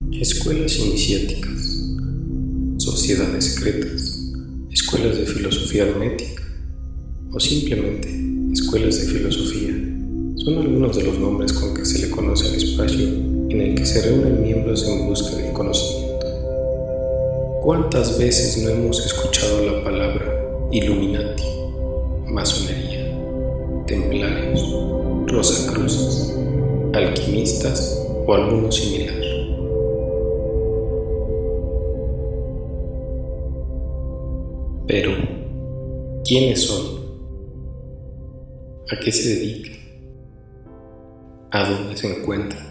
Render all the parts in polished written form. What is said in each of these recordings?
Escuelas iniciáticas, sociedades secretas, escuelas de filosofía hermética o simplemente escuelas de filosofía son algunos de los nombres con que se le conoce al espacio en el que se reúnen miembros en busca del conocimiento. ¿Cuántas veces no hemos escuchado la palabra Illuminati, masonería, templarios, rosacruces, alquimistas o alguno similar? Pero, ¿quiénes son? ¿A qué se dedican? ¿A dónde se encuentran?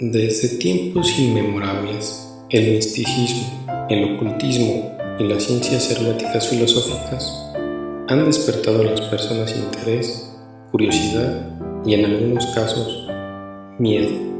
Desde tiempos inmemorables, el misticismo, el ocultismo y las ciencias herméticas filosóficas han despertado a las personas interés, curiosidad y, en algunos casos, miedo.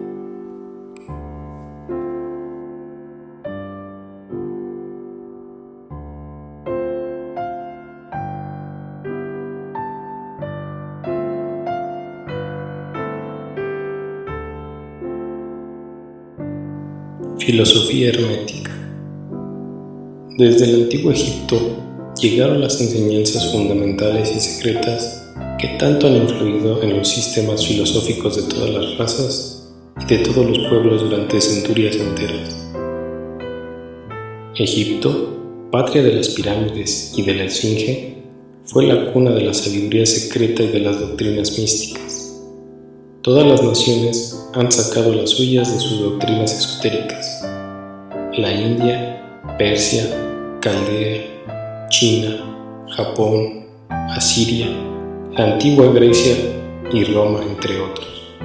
Filosofía hermética. Desde el antiguo Egipto llegaron las enseñanzas fundamentales y secretas que tanto han influido en los sistemas filosóficos de todas las razas y de todos los pueblos durante centurias enteras. Egipto, patria de las pirámides y de la Esfinge, fue la cuna de la sabiduría secreta y de las doctrinas místicas. Todas las naciones han sacado las suyas de sus doctrinas esotéricas. La India, Persia, Caldea, China, Japón, Asiria, la antigua Grecia y Roma, entre otros.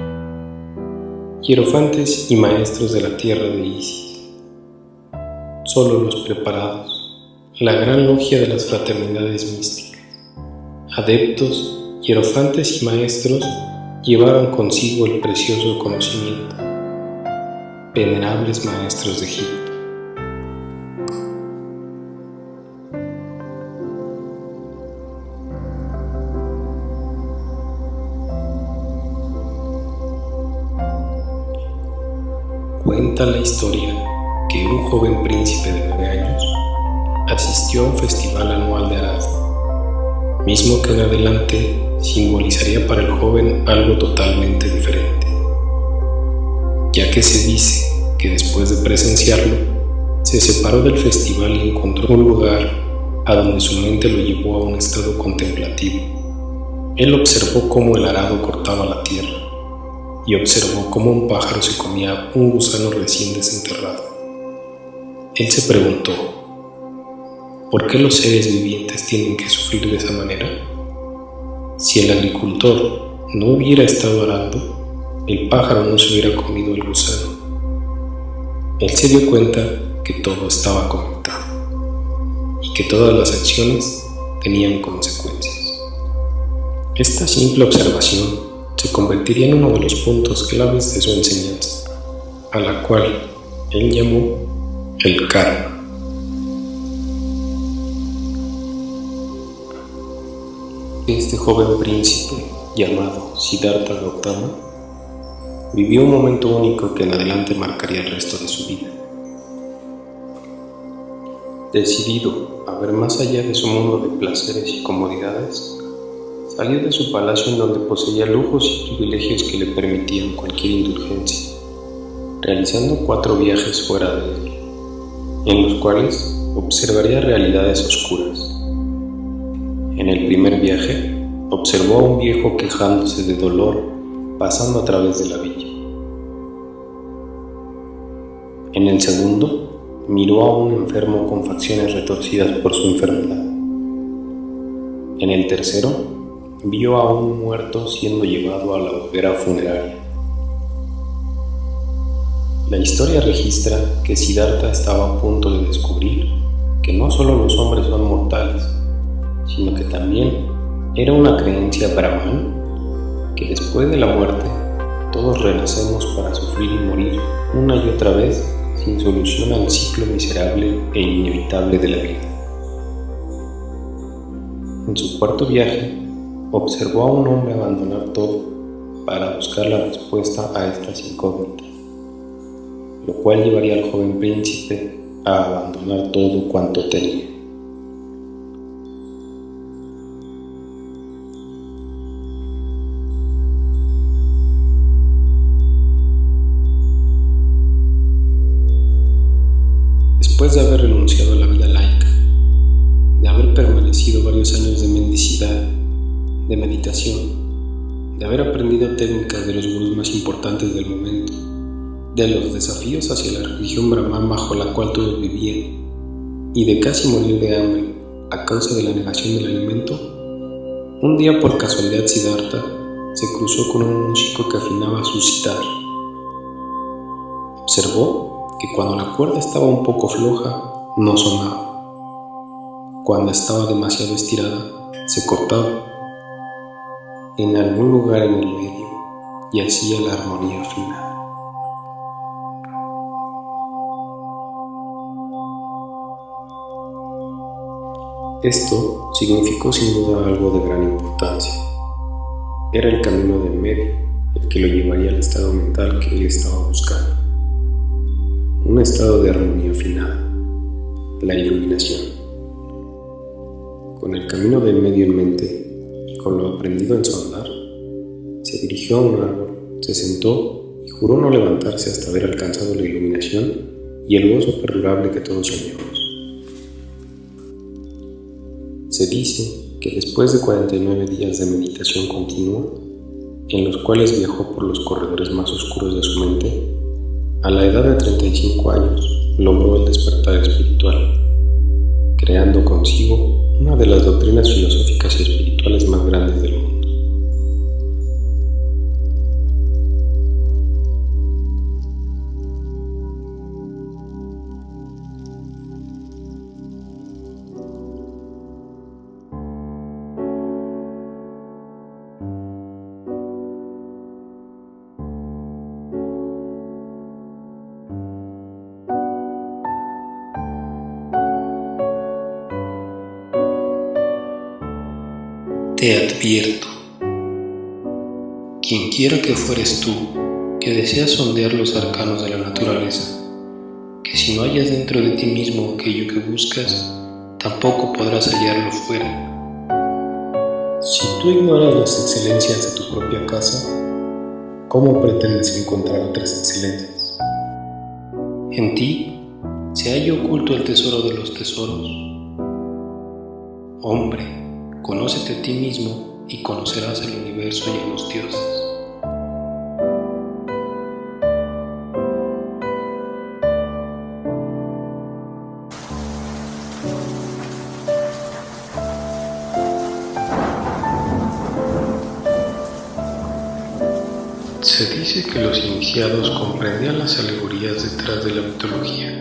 Hierofantes y maestros de la tierra de Isis. Solo los preparados, la gran logia de las fraternidades místicas. Adeptos, hierofantes y maestros llevaron consigo el precioso conocimiento. Venerables maestros de Egipto. Cuenta la historia que un joven príncipe de 9 años asistió a un festival anual de arado, mismo que en adelante simbolizaría para el joven algo totalmente diferente, ya que se dice que después de presenciarlo, se separó del festival y encontró un lugar a donde su mente lo llevó a un estado contemplativo. Él observó cómo el arado cortaba la tierra y observó cómo un pájaro se comía un gusano recién desenterrado. Él se preguntó, ¿por qué los seres vivientes tienen que sufrir de esa manera? Si el agricultor no hubiera estado arando, el pájaro no se hubiera comido el gusano. Él se dio cuenta que todo estaba conectado y que todas las acciones tenían consecuencias. Esta simple observación se convertiría en uno de los puntos claves de su enseñanza, a la cual él llamó el karma. Este joven príncipe, llamado Siddhartha Gautama, vivió un momento único que en adelante marcaría el resto de su vida. Decidido a ver más allá de su mundo de placeres y comodidades, salió de su palacio en donde poseía lujos y privilegios que le permitían cualquier indulgencia, realizando 4 viajes fuera de él, en los cuales observaría realidades oscuras. En el primer viaje, observó a un viejo quejándose de dolor pasando a través de la villa. En el segundo, miró a un enfermo con facciones retorcidas por su enfermedad. En el tercero, vio a un muerto siendo llevado a la hoguera funeraria. La historia registra que Siddhartha estaba a punto de descubrir que no solo los hombres son mortales, sino que también era una creencia brahman que después de la muerte todos renacemos para sufrir y morir una y otra vez sin solución al ciclo miserable e inevitable de la vida. En su cuarto viaje, observó a un hombre abandonar todo para buscar la respuesta a estas incógnitas, lo cual llevaría al joven príncipe a abandonar todo cuanto tenía. Después de haber renunciado a la vida laica, de haber permanecido varios años de mendicidad, de meditación, de haber aprendido técnicas de los gurús más importantes del momento, de los desafíos hacia la religión brahman bajo la cual todos vivían, y de casi morir de hambre a causa de la negación del alimento, un día por casualidad Siddhartha se cruzó con un músico que afinaba su sitar. Observó que cuando la cuerda estaba un poco floja, no sonaba. Cuando estaba demasiado estirada, se cortaba en algún lugar en el medio y hacía la armonía final. Esto significó sin duda algo de gran importancia. Era el camino del medio, el que lo llevaría al estado mental que él estaba buscando. Un estado de armonía final, la iluminación. Con el camino del medio en mente y con lo aprendido en su andar, se dirigió a un árbol, se sentó y juró no levantarse hasta haber alcanzado la iluminación y el gozo perdurable que todos soñamos. Se dice que después de 49 días de meditación continua, en los cuales viajó por los corredores más oscuros de su mente, a la edad de 35 años logró el despertar espiritual, creando consigo una de las doctrinas filosóficas y espirituales más grandes del mundo. Te advierto, quienquiera que fueres tú, que deseas sondear los arcanos de la naturaleza, que si no hallas dentro de ti mismo aquello que buscas, tampoco podrás hallarlo fuera. Si tú ignoras las excelencias de tu propia casa, ¿cómo pretendes encontrar otras excelencias? En ti se halla oculto el tesoro de los tesoros. Hombre, conócete a ti mismo y conocerás el universo y a los dioses. Se dice que los iniciados comprendían las alegorías detrás de la mitología,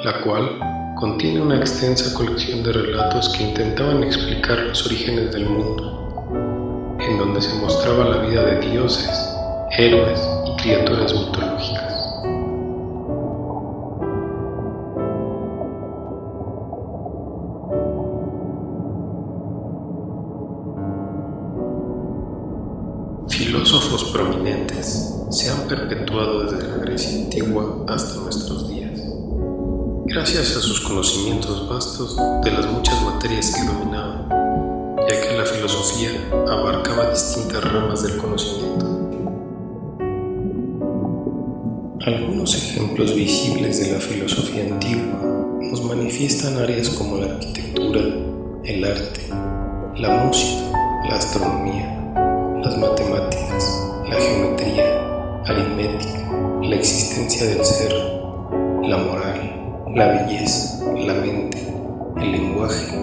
la cual contiene una extensa colección de relatos que intentaban explicar los orígenes del mundo, en donde se mostraba la vida de dioses, héroes y criaturas mitológicas. Filósofos prominentes se han perpetuado desde la Grecia antigua hasta nuestros días, gracias a sus conocimientos vastos de las muchas materias que dominaban, ya que la filosofía abarcaba distintas ramas del conocimiento. Algunos ejemplos visibles de la filosofía antigua nos manifiestan áreas como la arquitectura, el arte, la música, la astronomía, las matemáticas, la geometría, aritmética, la existencia del ser, la moral, la belleza, la mente, el lenguaje,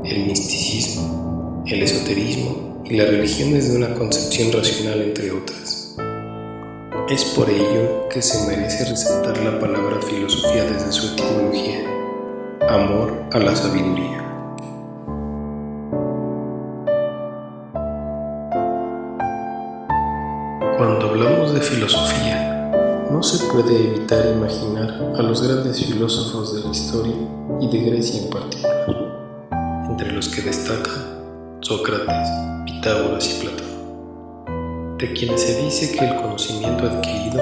el misticismo, el esoterismo y la religión desde una concepción racional, entre otras. Es por ello que se merece resaltar la palabra filosofía desde su etimología, amor a la sabiduría. Cuando hablamos de filosofía, no se puede evitar imaginar a los grandes filósofos de la historia y de Grecia en particular, entre los que destacan Sócrates, Pitágoras y Platón. de quienes se dice que el conocimiento adquirido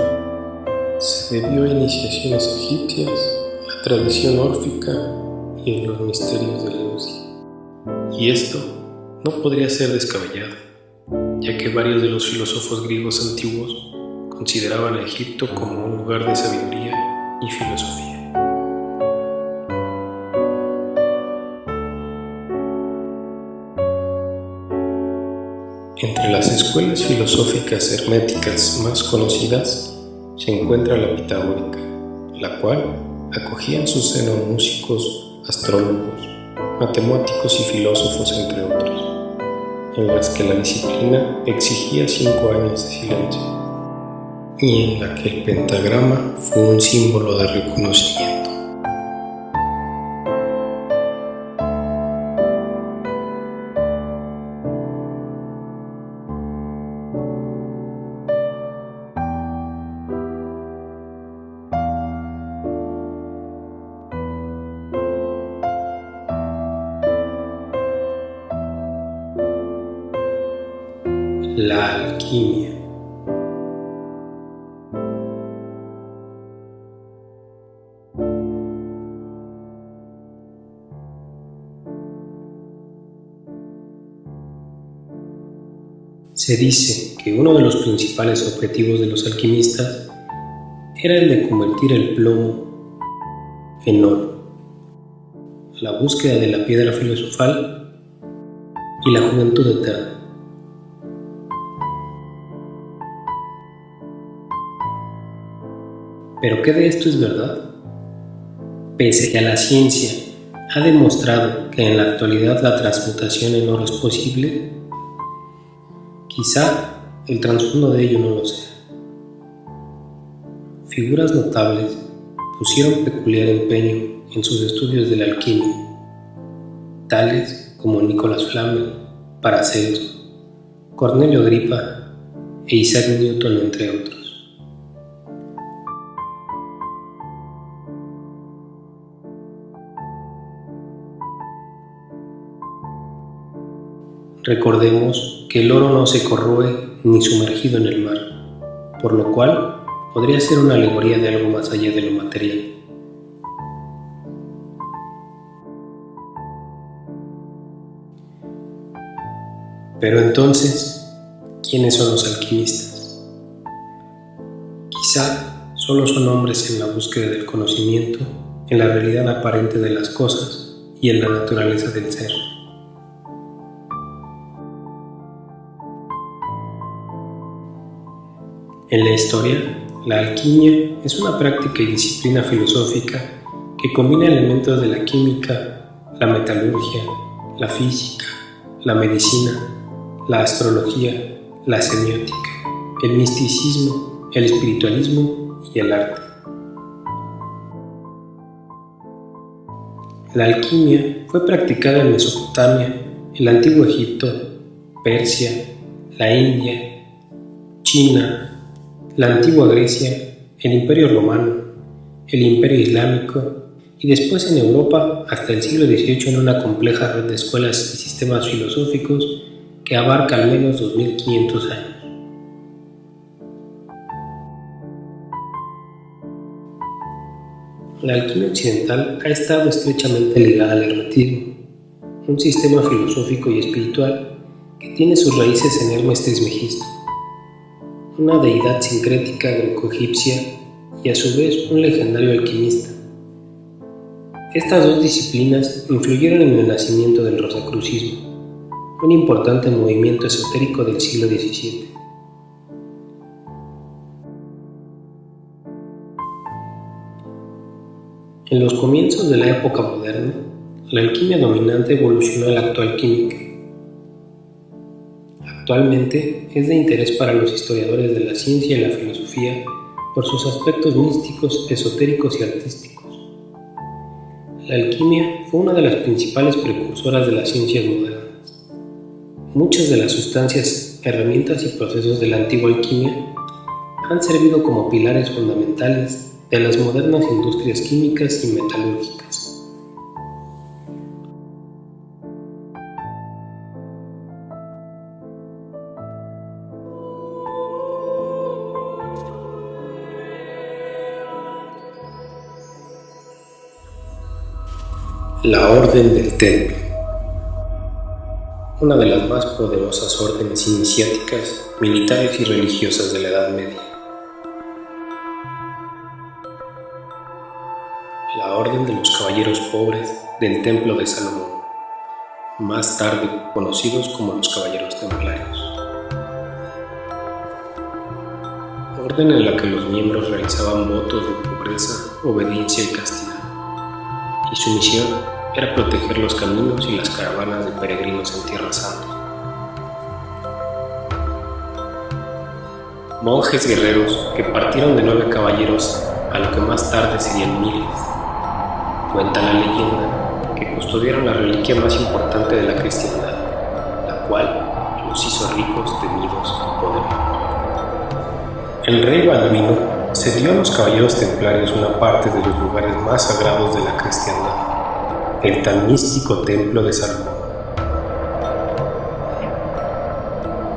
se debió a iniciaciones egipcias, la tradición órfica y en los misterios de Eleusis. Y esto no podría ser descabellado, ya que varios de los filósofos griegos antiguos consideraban a Egipto como un lugar de sabiduría y filosofía. Entre las escuelas filosóficas herméticas más conocidas se encuentra la pitagórica, la cual acogía en su seno músicos, astrólogos, matemáticos y filósofos, entre otros, en las que la disciplina exigía 5 años de silencio, y en la que el pentagrama fue un símbolo de reconocimiento. La alquimia. Se dice que uno de los principales objetivos de los alquimistas era el de convertir el plomo en oro, la búsqueda de la piedra filosofal y la juventud eterna. ¿Pero qué de esto es verdad? Pese a que la ciencia ha demostrado que en la actualidad la transmutación en oro es posible, quizá el trasfondo de ello no lo sea. Figuras notables pusieron peculiar empeño en sus estudios de la alquimia, tales como Nicolás Flamel, Paracelso, Cornelio Agripa e Isaac Newton, entre otros. Recordemos que el oro no se corroe ni sumergido en el mar, por lo cual podría ser una alegoría de algo más allá de lo material. Pero entonces, ¿quiénes son los alquimistas? Quizá solo son hombres en la búsqueda del conocimiento, en la realidad aparente de las cosas y en la naturaleza del ser. En la historia, la alquimia es una práctica y disciplina filosófica que combina elementos de la química, la metalurgia, la física, la medicina, la astrología, la semiótica, el misticismo, el espiritualismo y el arte. La alquimia fue practicada en Mesopotamia, el Antiguo Egipto, Persia, la India, China, la antigua Grecia, el Imperio Romano, el Imperio Islámico y después en Europa hasta el siglo XVIII en una compleja red de escuelas y sistemas filosóficos que abarca al menos 2500 años. La alquimia occidental ha estado estrechamente ligada al hermetismo, un sistema filosófico y espiritual que tiene sus raíces en Hermes Trismegisto, una deidad sincrética greco-egipcia y a su vez un legendario alquimista. Estas dos disciplinas influyeron en el nacimiento del rosacrucismo, un importante movimiento esotérico del siglo XVII. En los comienzos de la época moderna, la alquimia dominante evolucionó a la actual química. Actualmente es de interés para los historiadores de la ciencia y la filosofía por sus aspectos místicos, esotéricos y artísticos. La alquimia fue una de las principales precursoras de las ciencias modernas. Muchas de las sustancias, herramientas y procesos de la antigua alquimia han servido como pilares fundamentales de las modernas industrias químicas y metalúrgicas. La Orden del Templo. Una de las más poderosas órdenes iniciáticas, militares y religiosas de la Edad Media. La Orden de los Caballeros Pobres del Templo de Salomón, más tarde conocidos como los Caballeros Templarios. Orden en la que los miembros realizaban votos de pobreza, obediencia y castidad, y su misión era proteger los caminos y las caravanas de peregrinos en Tierra Santa. Monjes guerreros que partieron de 9 caballeros a lo que más tarde serían miles. Cuenta la leyenda que custodiaron la reliquia más importante de la cristiandad, la cual los hizo ricos, temidos y poderosos. El rey Balduino cedió a los caballeros templarios una parte de los lugares más sagrados de la cristiandad, el tan místico Templo de Salomón,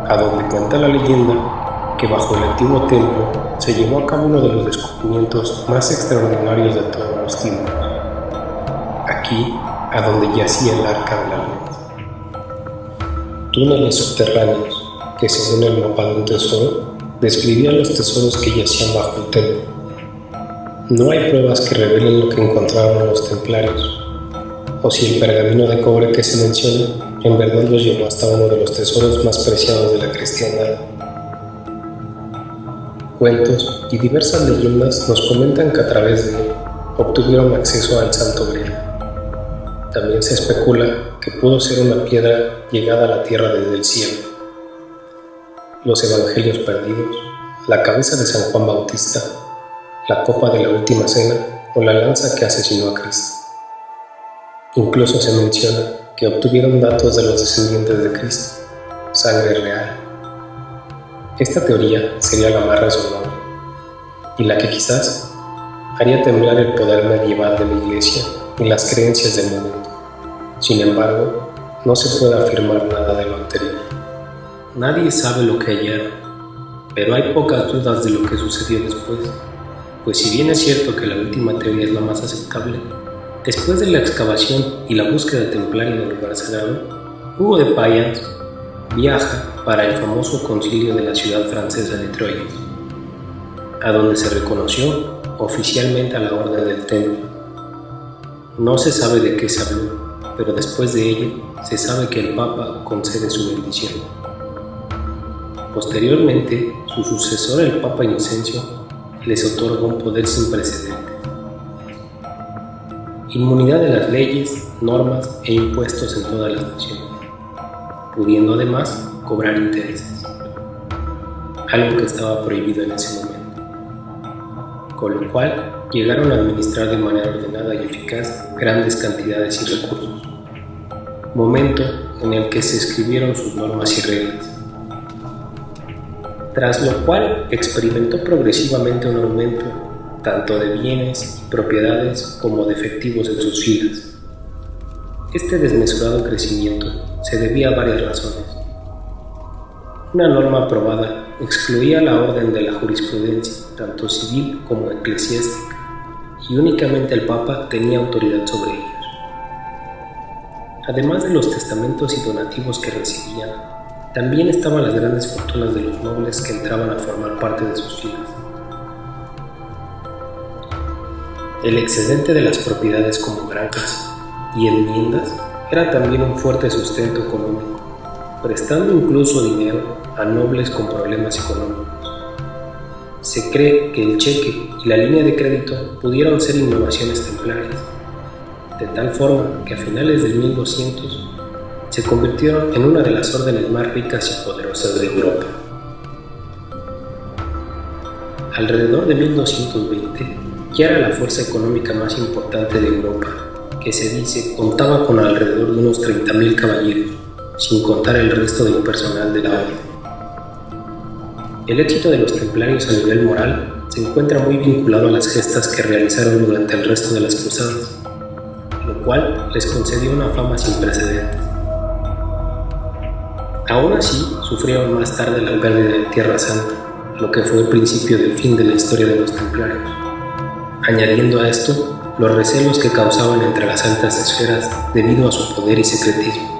a donde cuenta la leyenda que bajo el antiguo templo se llevó a cabo uno de los descubrimientos más extraordinarios de todos los tiempos, aquí a donde yacía el Arca de la Alianza. Túneles subterráneos que, según el mapa de un tesoro, describían los tesoros que yacían bajo el templo. No hay pruebas que revelen lo que encontraron los templarios, o si el pergamino de cobre que se menciona en verdad los llevó hasta uno de los tesoros más preciados de la cristiandad. Cuentos y diversas leyendas nos comentan que a través de él obtuvieron acceso al Santo Grial. También se especula que pudo ser una piedra llegada a la tierra desde el cielo. Los evangelios perdidos, la cabeza de San Juan Bautista, la copa de la última cena o la lanza que asesinó a Cristo. Incluso se menciona que obtuvieron datos de los descendientes de Cristo, sangre real. Esta teoría sería la más razonable y la que quizás haría temblar el poder medieval de la Iglesia y las creencias del momento. Sin embargo, no se puede afirmar nada de lo anterior. Nadie sabe lo que hallaron, pero hay pocas dudas de lo que sucedió después, pues si bien es cierto que la última teoría es la más aceptable, después de la excavación y la búsqueda templaria del lugar sagrado, Hugo de Payens viaja para el famoso concilio de la ciudad francesa de Troyes, a donde se reconoció oficialmente a la Orden del Templo. No se sabe de qué se habló, pero después de ello se sabe que el Papa concede su bendición. Posteriormente, su sucesor, el Papa Inocencio, les otorga un poder sin precedentes: inmunidad de las leyes, normas e impuestos en todas las naciones, pudiendo además cobrar intereses, algo que estaba prohibido en ese momento, con lo cual llegaron a administrar de manera ordenada y eficaz grandes cantidades y recursos, momento en el que se escribieron sus normas y reglas, tras lo cual experimentó progresivamente un aumento tanto de bienes y propiedades como de efectivos en sus filas. Este desmesurado crecimiento se debía a varias razones. Una norma aprobada excluía la orden de la jurisprudencia, tanto civil como eclesiástica, y únicamente el Papa tenía autoridad sobre ellos. Además de los testamentos y donativos que recibían, también estaban las grandes fortunas de los nobles que entraban a formar parte de sus filas. El excedente de las propiedades como granjas y enmiendas era también un fuerte sustento económico, prestando incluso dinero a nobles con problemas económicos. Se cree que el cheque y la línea de crédito pudieron ser innovaciones templarias, de tal forma que a finales del 1200 se convirtieron en una de las órdenes más ricas y poderosas de Europa. Alrededor de 1220, ya era la fuerza económica más importante de Europa, que se dice contaba con alrededor de unos 30.000 caballeros, sin contar el resto del personal de la orden. El éxito de los templarios a nivel moral se encuentra muy vinculado a las gestas que realizaron durante el resto de las cruzadas, lo cual les concedió una fama sin precedentes. Aún así, sufrieron más tarde la pérdida de Tierra Santa, lo que fue el principio del fin de la historia de los templarios. Añadiendo a esto los recelos que causaban entre las altas esferas debido a su poder y secretismo.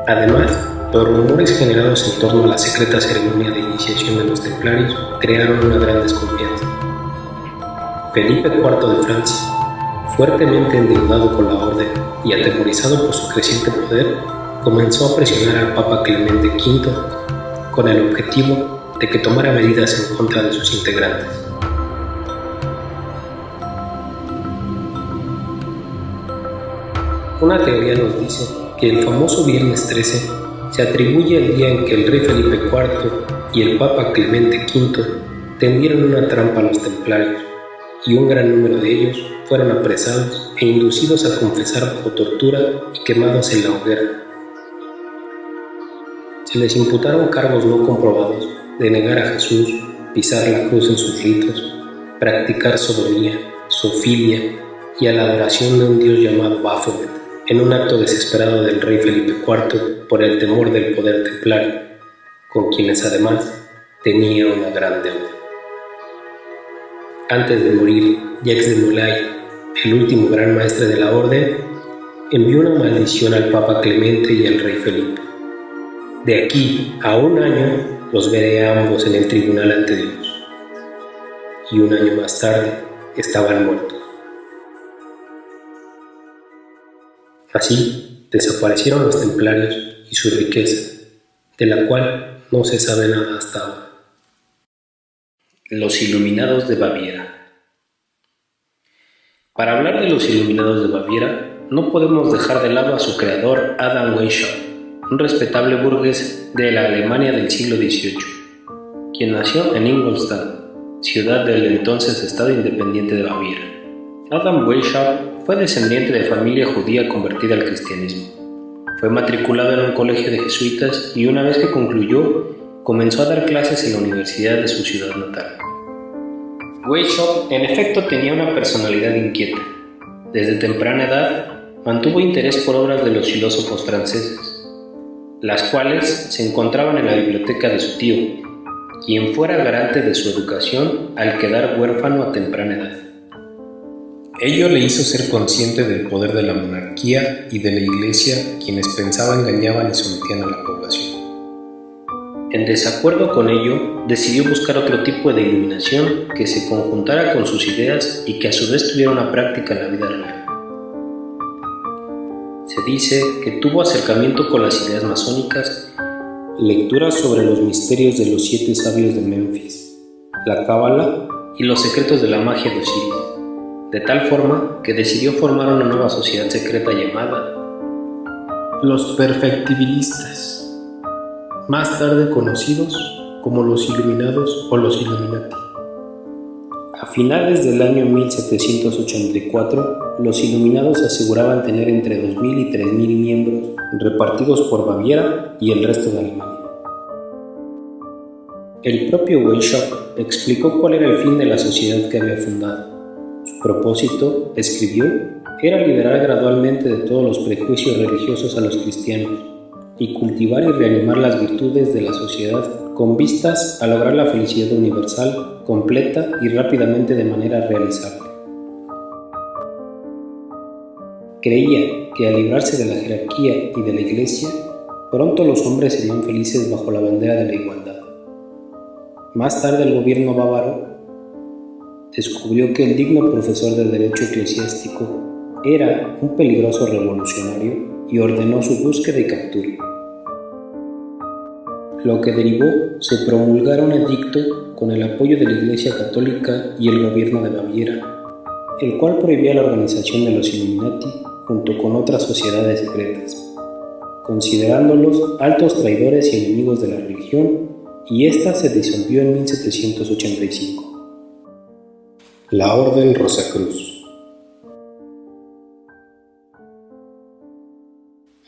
Además, los rumores generados en torno a la secreta ceremonia de iniciación de los templarios crearon una gran desconfianza. Felipe IV de Francia, fuertemente endeudado con la orden y atemorizado por su creciente poder, comenzó a presionar al Papa Clemente V con el objetivo de que tomara medidas en contra de sus integrantes. Una teoría nos dice que el famoso Viernes 13 se atribuye al día en que el rey Felipe IV y el Papa Clemente V tendieron una trampa a los templarios, y un gran número de ellos fueron apresados e inducidos a confesar bajo tortura y quemados en la hoguera. Se les imputaron cargos no comprobados de negar a Jesús, pisar la cruz en sus ritos, practicar sodomía, zoofilia y a la adoración de un dios llamado Baphomet, en un acto desesperado del rey Felipe IV por el temor del poder templario, con quienes además tenía una gran deuda. Antes de morir, Jacques de Molay, el último gran maestre de la orden, envió una maldición al Papa Clemente y al rey Felipe. De aquí a 1 año los veré a ambos en el tribunal ante Dios. Y 1 año más tarde estaban muertos. Así desaparecieron los templarios y su riqueza, de la cual no se sabe nada hasta ahora. Los Iluminados de Baviera. Para hablar de los Iluminados de Baviera, no podemos dejar de lado a su creador Adam Weishaupt, un respetable burgués de la Alemania del siglo XVIII, quien nació en Ingolstadt, ciudad del entonces Estado Independiente de Baviera. Adam Weishaupt fue descendiente de familia judía convertida al cristianismo. Fue matriculado en un colegio de jesuitas y una vez que concluyó, comenzó a dar clases en la universidad de su ciudad natal. Weishaupt, en efecto, tenía una personalidad inquieta. Desde temprana edad, mantuvo interés por obras de los filósofos franceses, las cuales se encontraban en la biblioteca de su tío, quien fuera garante de su educación al quedar huérfano a temprana edad. Ello le hizo ser consciente del poder de la monarquía y de la Iglesia, quienes pensaba engañaban y sometían a la población. En desacuerdo con ello, decidió buscar otro tipo de iluminación que se conjuntara con sus ideas y que a su vez tuviera una práctica en la vida real. Se dice que tuvo acercamiento con las ideas masónicas, lecturas sobre los misterios de los 7 sabios de Memphis, la cábala y los secretos de la magia de Osiris, de tal forma que decidió formar una nueva sociedad secreta llamada los Perfectibilistas, más tarde conocidos como los Iluminados o los Illuminati. A finales del año 1784, los Iluminados aseguraban tener entre 2.000 y 3.000 miembros repartidos por Baviera y el resto de Alemania. El propio Weishaupt explicó cuál era el fin de la sociedad que había fundado. Su propósito, escribió, era liberar gradualmente de todos los prejuicios religiosos a los cristianos y cultivar y reanimar las virtudes de la sociedad con vistas a lograr la felicidad universal, completa y rápidamente de manera realizable. Creía que al librarse de la jerarquía y de la Iglesia, pronto los hombres serían felices bajo la bandera de la igualdad. Más tarde el gobierno bávaro descubrió que el digno profesor de derecho eclesiástico era un peligroso revolucionario y ordenó su búsqueda y captura, lo que derivó se promulgara un edicto con el apoyo de la Iglesia Católica y el gobierno de Baviera, el cual prohibía la organización de los Illuminati junto con otras sociedades secretas, considerándolos altos traidores y enemigos de la religión, y ésta se disolvió en 1785. La Orden Rosacruz.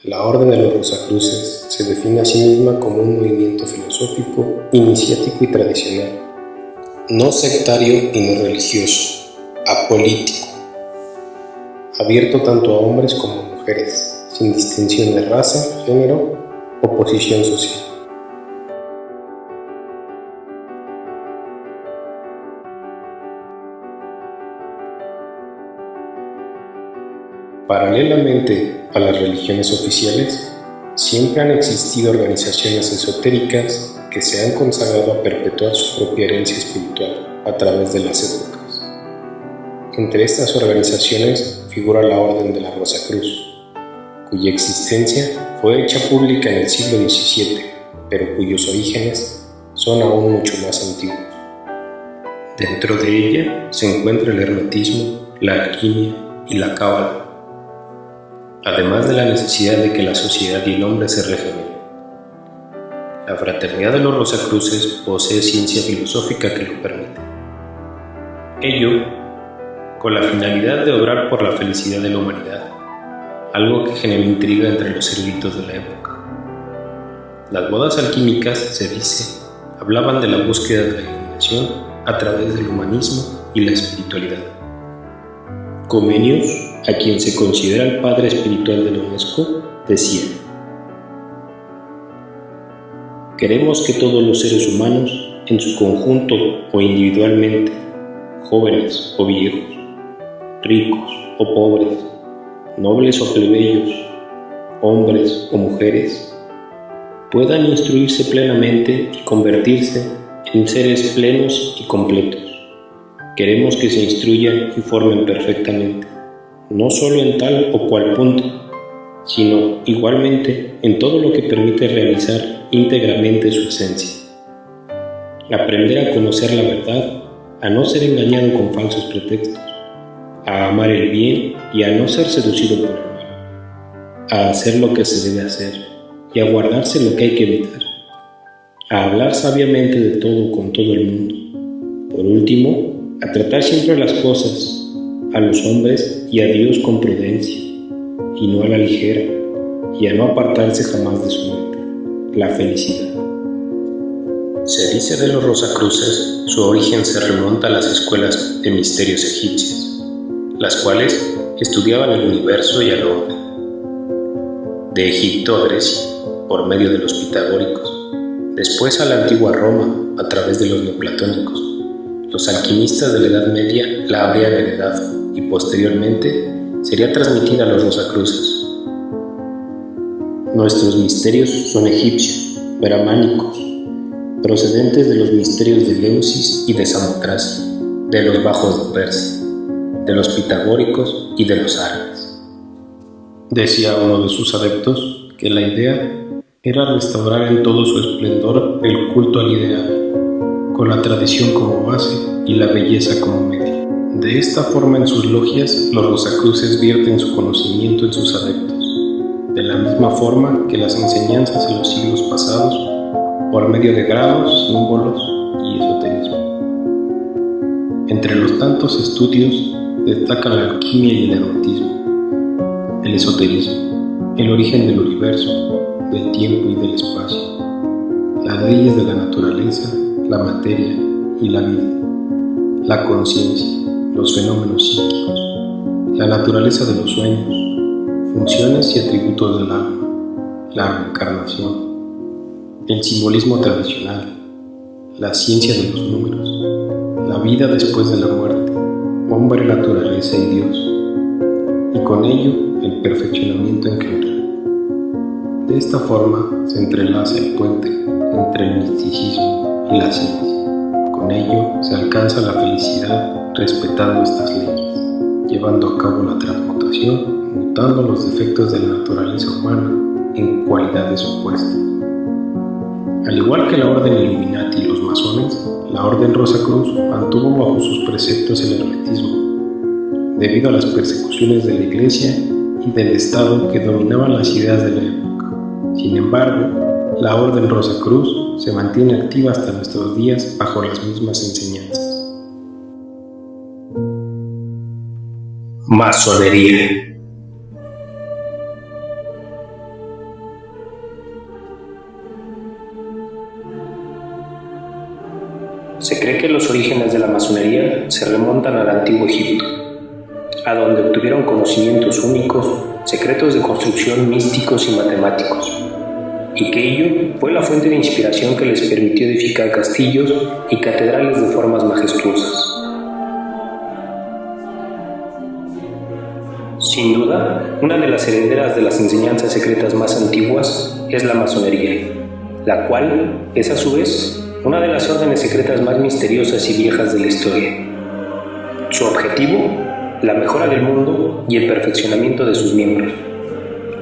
La Orden de los Rosacruces se define a sí misma como un movimiento filosófico, iniciático y tradicional, no sectario y no religioso, apolítico, abierto tanto a hombres como a mujeres, sin distinción de raza, género o posición social. Paralelamente a las religiones oficiales, siempre han existido organizaciones esotéricas que se han consagrado a perpetuar su propia herencia espiritual a través de las épocas. Entre estas organizaciones figura la Orden de la Rosacruz, cuya existencia fue hecha pública en el siglo XVII, pero cuyos orígenes son aún mucho más antiguos. Dentro de ella se encuentra el hermetismo, la alquimia y la cábala, además de la necesidad de que la sociedad y el hombre se regeneren. La Fraternidad de los Rosacruces posee ciencia filosófica que lo permite. Ello con la finalidad de obrar por la felicidad de la humanidad, algo que generó intriga entre los eruditos de la época. Las bodas alquímicas, se dice, hablaban de la búsqueda de la iluminación a través del humanismo y la espiritualidad. Comenius, a quien se considera el padre espiritual de la UNESCO, decía: queremos que todos los seres humanos, en su conjunto o individualmente, jóvenes o viejos, ricos o pobres, nobles o plebeyos, hombres o mujeres, puedan instruirse plenamente y convertirse en seres plenos y completos. Queremos que se instruyan y formen perfectamente, no solo en tal o cual punto, sino igualmente en todo lo que permite realizar íntegramente su esencia. Aprender a conocer la verdad, a no ser engañado con falsos pretextos, a amar el bien y a no ser seducido por el mal, a hacer lo que se debe hacer y a guardarse lo que hay que evitar, a hablar sabiamente de todo con todo el mundo. Por último, a tratar siempre las cosas, a los hombres y a Dios con prudencia, y no a la ligera, y a no apartarse jamás de su meta, la felicidad. Se dice de los Rosacruces, su origen se remonta a las escuelas de misterios egipcias, las cuales estudiaban el universo y al hombre. De Egipto a Grecia, por medio de los pitagóricos, después a la antigua Roma, a través de los neoplatónicos. Los alquimistas de la Edad Media la habrían heredado y posteriormente sería transmitida a los Rosacruces. Nuestros misterios son egipcios, brahmánicos, procedentes de los misterios de Eleusis y de Samotracia, de los bajos de Persia, de los pitagóricos y de los árabes. Decía uno de sus adeptos que la idea era restaurar en todo su esplendor el culto al ideal, con la tradición como base y la belleza como medio. De esta forma, en sus logias, los Rosacruces vierten su conocimiento en sus adeptos, de la misma forma que las enseñanzas en los siglos pasados, por medio de grados, símbolos y esoterismo. Entre los tantos estudios destacan la alquimia y el hermetismo, el esoterismo, el origen del universo, del tiempo y del espacio, las leyes de la naturaleza, la materia y la vida, la conciencia, los fenómenos psíquicos, la naturaleza de los sueños, funciones y atributos del alma, la reencarnación, el simbolismo tradicional, la ciencia de los números, la vida después de la muerte, hombre, naturaleza y Dios, y con ello el perfeccionamiento en general. De esta forma se entrelaza el puente entre el misticismo y la ciencia. Con ello se alcanza la felicidad respetando estas leyes, llevando a cabo la transmutación, mutando los defectos de la naturaleza humana en cualidades opuestas. Al igual que la Orden Illuminati y los masones, la Orden Rosacruz mantuvo bajo sus preceptos el hermetismo, debido a las persecuciones de la Iglesia y del Estado que dominaban las ideas de la época. Sin embargo, la Orden Rosacruz se mantiene activa hasta nuestros días bajo las mismas enseñanzas. Masonería. Se cree que los orígenes de la masonería se remontan al antiguo Egipto, a donde obtuvieron conocimientos únicos, secretos de construcción místicos y matemáticos, y que ello fue la fuente de inspiración que les permitió edificar castillos y catedrales de formas majestuosas. Sin duda, una de las herederas de las enseñanzas secretas más antiguas es la masonería, la cual es a su vez una de las órdenes secretas más misteriosas y viejas de la historia. Su objetivo, la mejora del mundo y el perfeccionamiento de sus miembros.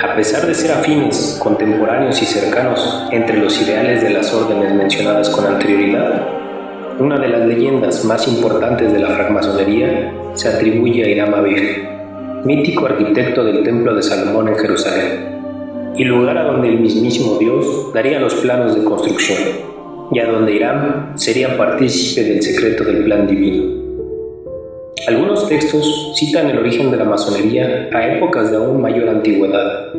A pesar de ser afines, contemporáneos y cercanos entre los ideales de las órdenes mencionadas con anterioridad, una de las leyendas más importantes de la francmasonería se atribuye a Hiram Abiy, mítico arquitecto del Templo de Salomón en Jerusalén, y lugar a donde el mismísimo Dios daría los planos de construcción, y a donde Hiram sería partícipe del secreto del plan divino. Algunos textos citan el origen de la masonería a épocas de aún mayor antigüedad,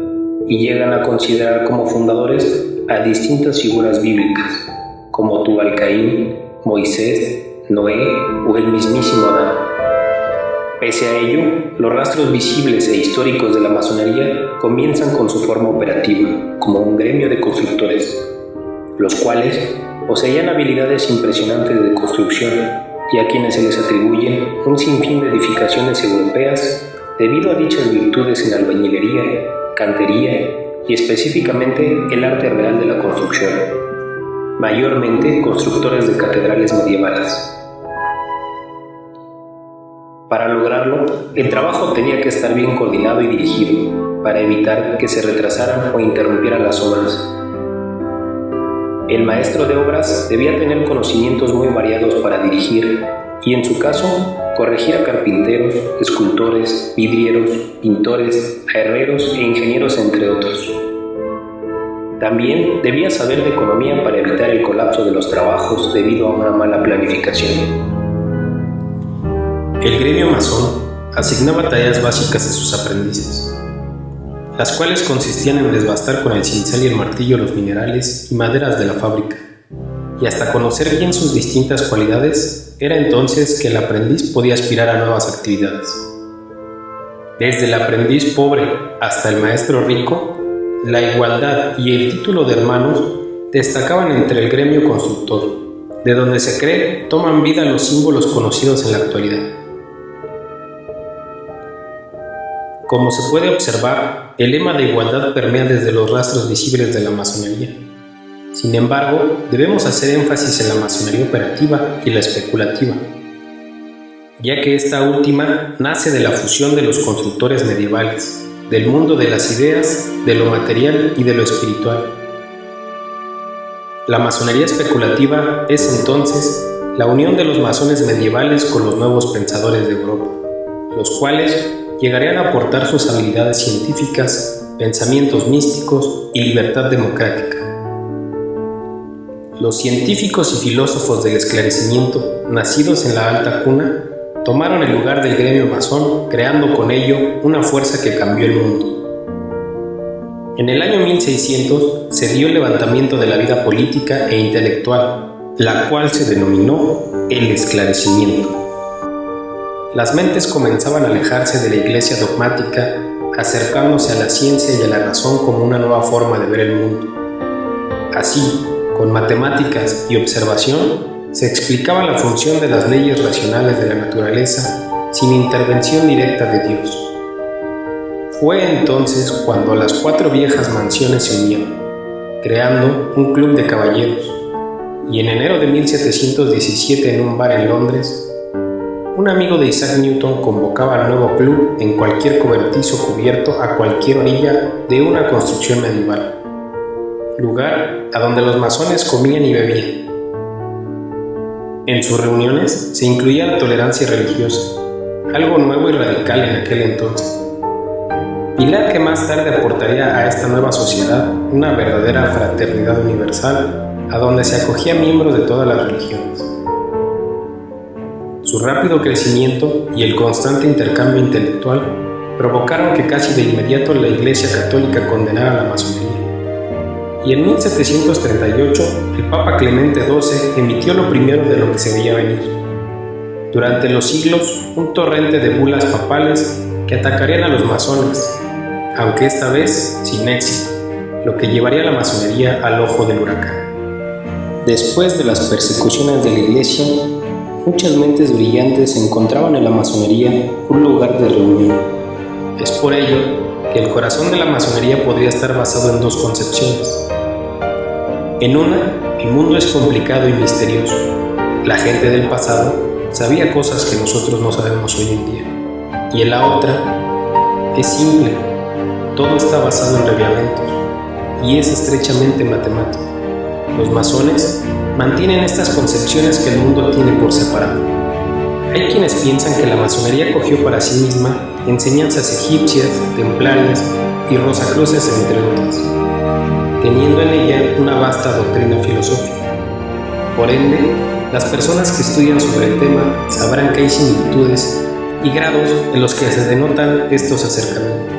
y llegan a considerar como fundadores a distintas figuras bíblicas, como Tubal-Caín, Moisés, Noé o el mismísimo Adán. Pese a ello, los rastros visibles e históricos de la masonería comienzan con su forma operativa, como un gremio de constructores, los cuales poseían habilidades impresionantes de construcción y a quienes se les atribuyen un sinfín de edificaciones europeas debido a dichas virtudes en albañilería, cantería y específicamente el arte real de la construcción, mayormente constructores de catedrales medievales. Para lograrlo, el trabajo tenía que estar bien coordinado y dirigido, para evitar que se retrasaran o interrumpieran las obras. El maestro de obras debía tener conocimientos muy variados para dirigir y, en su caso, corregir a carpinteros, escultores, vidrieros, pintores, herreros e ingenieros, entre otros. También debía saber de economía para evitar el colapso de los trabajos debido a una mala planificación. El gremio masón asignaba tareas básicas a sus aprendices, las cuales consistían en desbastar con el cincel y el martillo los minerales y maderas de la fábrica, y hasta conocer bien sus distintas cualidades, era entonces que el aprendiz podía aspirar a nuevas actividades. Desde el aprendiz pobre hasta el maestro rico, la igualdad y el título de hermanos destacaban entre el gremio constructor, de donde se cree toman vida los símbolos conocidos en la actualidad. Como se puede observar, el lema de igualdad permea desde los rastros visibles de la masonería. Sin embargo, debemos hacer énfasis en la masonería operativa y la especulativa, ya que esta última nace de la fusión de los constructores medievales, del mundo de las ideas, de lo material y de lo espiritual. La masonería especulativa es entonces la unión de los masones medievales con los nuevos pensadores de Europa, los cuales llegarían a aportar sus habilidades científicas, pensamientos místicos y libertad democrática. Los científicos y filósofos del esclarecimiento, nacidos en la alta cuna, tomaron el lugar del gremio masón, creando con ello una fuerza que cambió el mundo. En el año 1600 se dio el levantamiento de la vida política e intelectual, la cual se denominó el esclarecimiento. Las mentes comenzaban a alejarse de la iglesia dogmática, acercándose a la ciencia y a la razón como una nueva forma de ver el mundo. Así, con matemáticas y observación, se explicaba la función de las leyes racionales de la naturaleza sin intervención directa de Dios. Fue entonces cuando las 4 viejas mansiones se unieron, creando un club de caballeros, y en enero de 1717 en un bar en Londres, un amigo de Isaac Newton convocaba al nuevo club en cualquier cobertizo cubierto a cualquier orilla de una construcción medieval, lugar a donde los masones comían y bebían. En sus reuniones se incluía la tolerancia religiosa, algo nuevo y radical en aquel entonces, pilar que más tarde aportaría a esta nueva sociedad una verdadera fraternidad universal, a donde se acogían miembros de todas las religiones. Su rápido crecimiento y el constante intercambio intelectual provocaron que casi de inmediato la Iglesia Católica condenara la masonería. Y en 1738 el Papa Clemente XII emitió lo primero de lo que se veía venir. Durante los siglos, un torrente de bulas papales que atacarían a los masones, aunque esta vez sin éxito, lo que llevaría a la masonería al ojo del huracán. Después de las persecuciones de la Iglesia, muchas mentes brillantes encontraban en la masonería un lugar de reunión, Es por ello que el corazón de la masonería podría estar basado en dos concepciones. En una, el mundo es complicado y misterioso. La gente del pasado sabía cosas que nosotros no sabemos hoy en día. Y en la otra, es simple. Todo está basado en reglamentos y es estrechamente matemático. Los masones mantienen estas concepciones que el mundo tiene por separado. Hay quienes piensan que la masonería cogió para sí misma enseñanzas egipcias, templarias y rosacruces, entre otras, teniendo en ella una vasta doctrina filosófica. Por ende, las personas que estudian sobre el tema sabrán que hay similitudes y grados en los que se denotan estos acercamientos.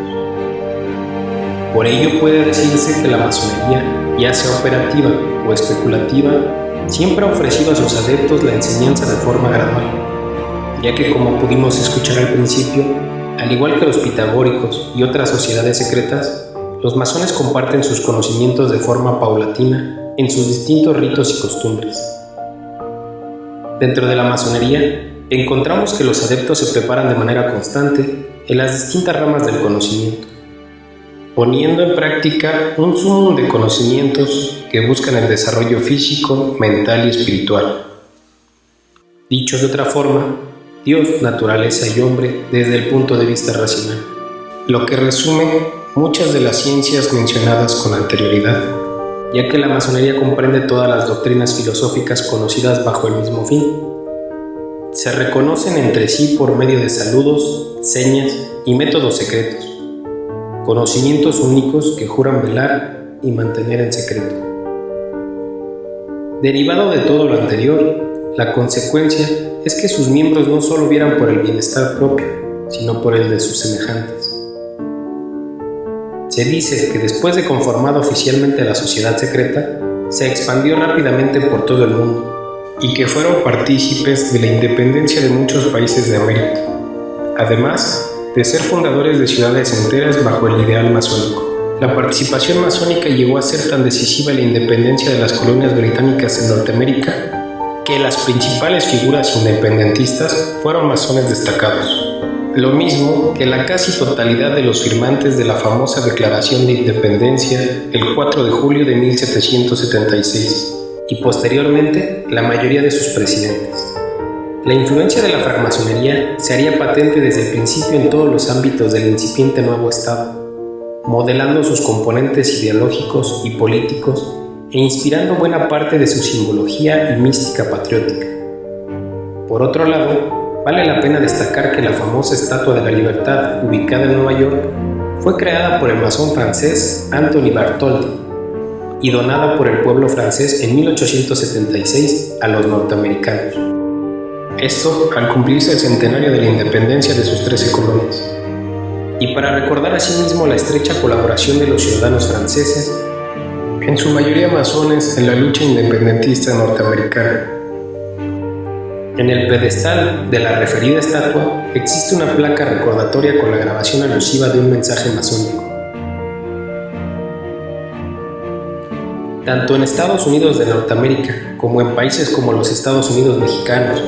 Por ello puede decirse que la masonería, ya sea operativa o especulativa, siempre ha ofrecido a sus adeptos la enseñanza de forma gradual, ya que, como pudimos escuchar al principio, al igual que los pitagóricos y otras sociedades secretas, los masones comparten sus conocimientos de forma paulatina en sus distintos ritos y costumbres. Dentro de la masonería, encontramos que los adeptos se preparan de manera constante en las distintas ramas del conocimiento, poniendo en práctica un sumum de conocimientos que buscan el desarrollo físico, mental y espiritual. Dicho de otra forma, Dios, naturaleza y hombre desde el punto de vista racional, lo que resume muchas de las ciencias mencionadas con anterioridad, ya que la masonería comprende todas las doctrinas filosóficas conocidas bajo el mismo fin. Se reconocen entre sí por medio de saludos, señas y métodos secretos, conocimientos únicos que juran velar y mantener en secreto. Derivado de todo lo anterior, la consecuencia es que sus miembros no solo vieran por el bienestar propio, sino por el de sus semejantes. Se dice que después de conformada oficialmente la sociedad secreta, se expandió rápidamente por todo el mundo y que fueron partícipes de la independencia de muchos países de América, además de ser fundadores de ciudades enteras bajo el ideal masónico. La participación masónica llegó a ser tan decisiva en la independencia de las colonias británicas en Norteamérica que las principales figuras independentistas fueron masones destacados, lo mismo que la casi totalidad de los firmantes de la famosa Declaración de Independencia el 4 de julio de 1776 y posteriormente la mayoría de sus presidentes. La influencia de la francmasonería se haría patente desde el principio en todos los ámbitos del incipiente nuevo Estado, modelando sus componentes ideológicos y políticos e inspirando buena parte de su simbología y mística patriótica. Por otro lado, vale la pena destacar que la famosa Estatua de la Libertad, ubicada en Nueva York, fue creada por el masón francés Anthony Bartholdi y donada por el pueblo francés en 1876 a los norteamericanos. Esto al cumplirse el centenario de la independencia de sus 13 colonias. Y para recordar asimismo la estrecha colaboración de los ciudadanos franceses, en su mayoría masones, en la lucha independentista norteamericana. En el pedestal de la referida estatua existe una placa recordatoria con la grabación alusiva de un mensaje masónico. Tanto en Estados Unidos de Norteamérica como en países como los Estados Unidos mexicanos,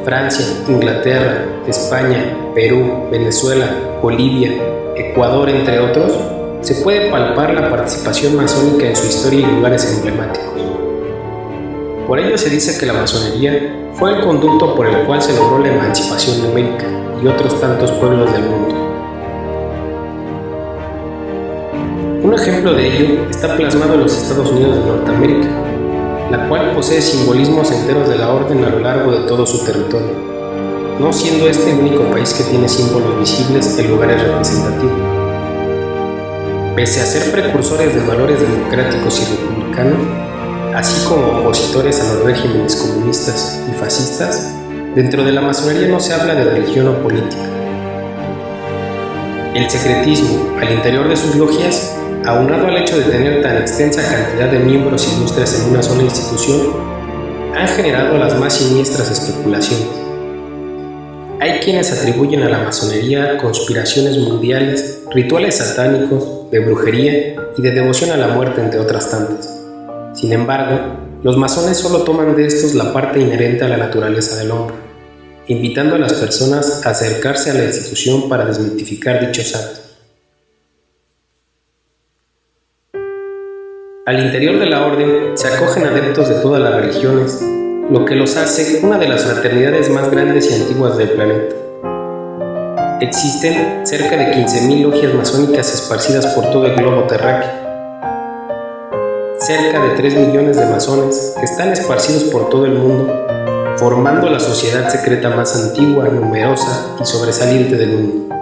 Francia, Inglaterra, España, Perú, Venezuela, Bolivia, Ecuador, entre otros, se puede palpar la participación masónica en su historia y lugares emblemáticos. Por ello se dice que la masonería fue el conducto por el cual se logró la emancipación de América y otros tantos pueblos del mundo. Un ejemplo de ello está plasmado en los Estados Unidos de Norteamérica, la cual posee simbolismos enteros de la orden a lo largo de todo su territorio, no siendo este el único país que tiene símbolos visibles en lugares representativos. Pese a ser precursores de valores democráticos y republicanos, así como opositores a los regímenes comunistas y fascistas, dentro de la masonería no se habla de religión o política. El secretismo al interior de sus logias, aunado al hecho de tener tan extensa cantidad de miembros ilustres en una sola institución, han generado las más siniestras especulaciones. Hay quienes atribuyen a la masonería conspiraciones mundiales, rituales satánicos, de brujería y de devoción a la muerte, entre otras tantas. Sin embargo, los masones solo toman de estos la parte inherente a la naturaleza del hombre, invitando a las personas a acercarse a la institución para desmitificar dichos actos. Al interior de la orden se acogen adeptos de todas las religiones, lo que los hace una de las fraternidades más grandes y antiguas del planeta. Existen cerca de 15.000 logias masónicas esparcidas por todo el globo terráqueo. Cerca de 3 millones de masones están esparcidos por todo el mundo, formando la sociedad secreta más antigua, numerosa y sobresaliente del mundo.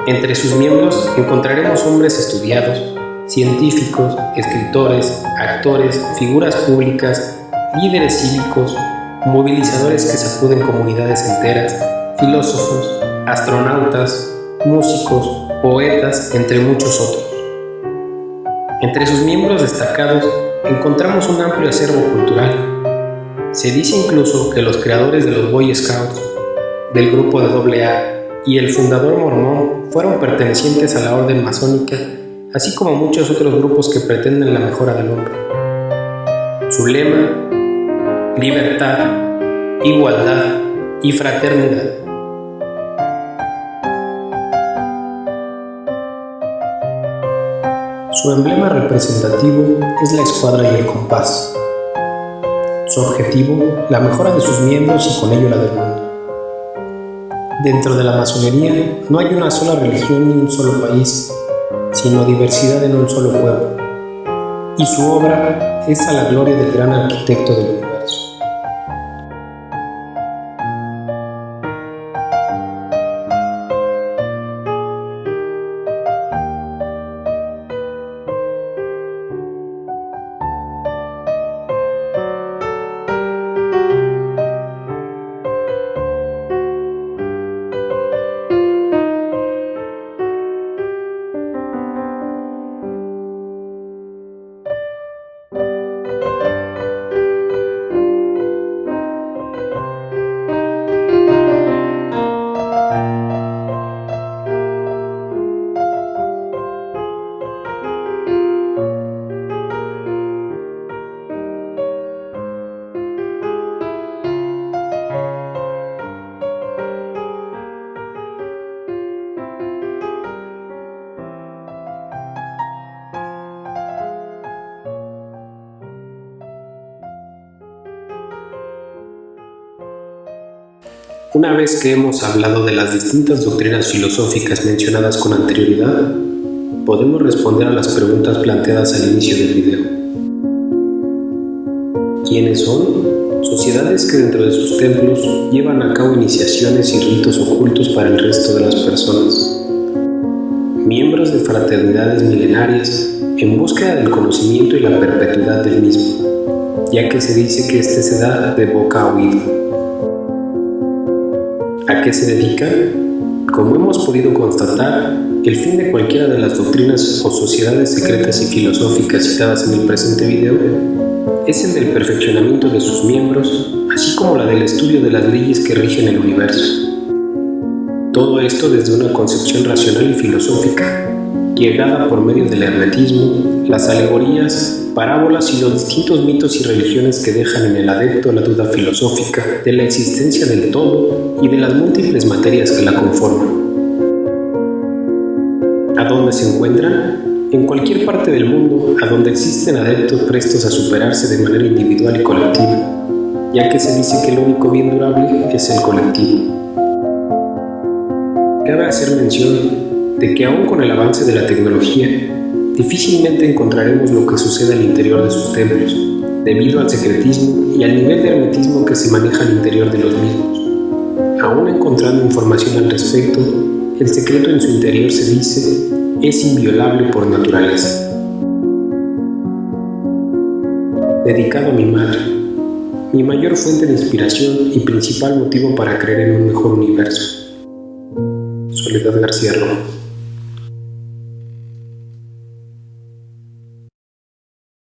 Entre sus miembros encontraremos hombres estudiados, científicos, escritores, actores, figuras públicas, líderes cívicos, movilizadores que sacuden comunidades enteras, filósofos, astronautas, músicos, poetas, entre muchos otros. Entre sus miembros destacados encontramos un amplio acervo cultural. Se dice incluso que los creadores de los Boy Scouts, del grupo de AA y el fundador mormón fueron pertenecientes a la orden masónica, así como muchos otros grupos que pretenden la mejora del hombre. Su lema: libertad, igualdad y fraternidad. Su emblema representativo es la escuadra y el compás. Su objetivo, la mejora de sus miembros y con ello la del mundo. Dentro de la masonería no hay una sola religión ni un solo país, sino diversidad en un solo pueblo, y su obra es a la gloria del gran arquitecto del universo. Una vez que hemos hablado de las distintas doctrinas filosóficas mencionadas con anterioridad, podemos responder a las preguntas planteadas al inicio del video. ¿Quiénes son? Sociedades que dentro de sus templos llevan a cabo iniciaciones y ritos ocultos para el resto de las personas. Miembros de fraternidades milenarias en búsqueda del conocimiento y la perpetuidad del mismo, ya que se dice que este se da de boca a oído. ¿A qué se dedica? Como hemos podido constatar, el fin de cualquiera de las doctrinas o sociedades secretas y filosóficas citadas en el presente video es el del perfeccionamiento de sus miembros, así como la del estudio de las leyes que rigen el universo. Todo esto desde una concepción racional y filosófica, guiada por medio del hermetismo, las alegorías, parábolas y los distintos mitos y religiones que dejan en el adepto la duda filosófica de la existencia del todo y de las múltiples materias que la conforman. ¿A dónde se encuentran? En cualquier parte del mundo a donde existen adeptos prestos a superarse de manera individual y colectiva, ya que se dice que el único bien durable es el colectivo. Cabe hacer mención de que aún con el avance de la tecnología, difícilmente encontraremos lo que sucede al interior de sus templos, debido al secretismo y al nivel de hermetismo que se maneja al interior de los mismos. Aún encontrando información al respecto, el secreto en su interior, se dice, es inviolable por naturaleza. Dedicado a mi madre, mi mayor fuente de inspiración y principal motivo para creer en un mejor universo. Soledad García Romo.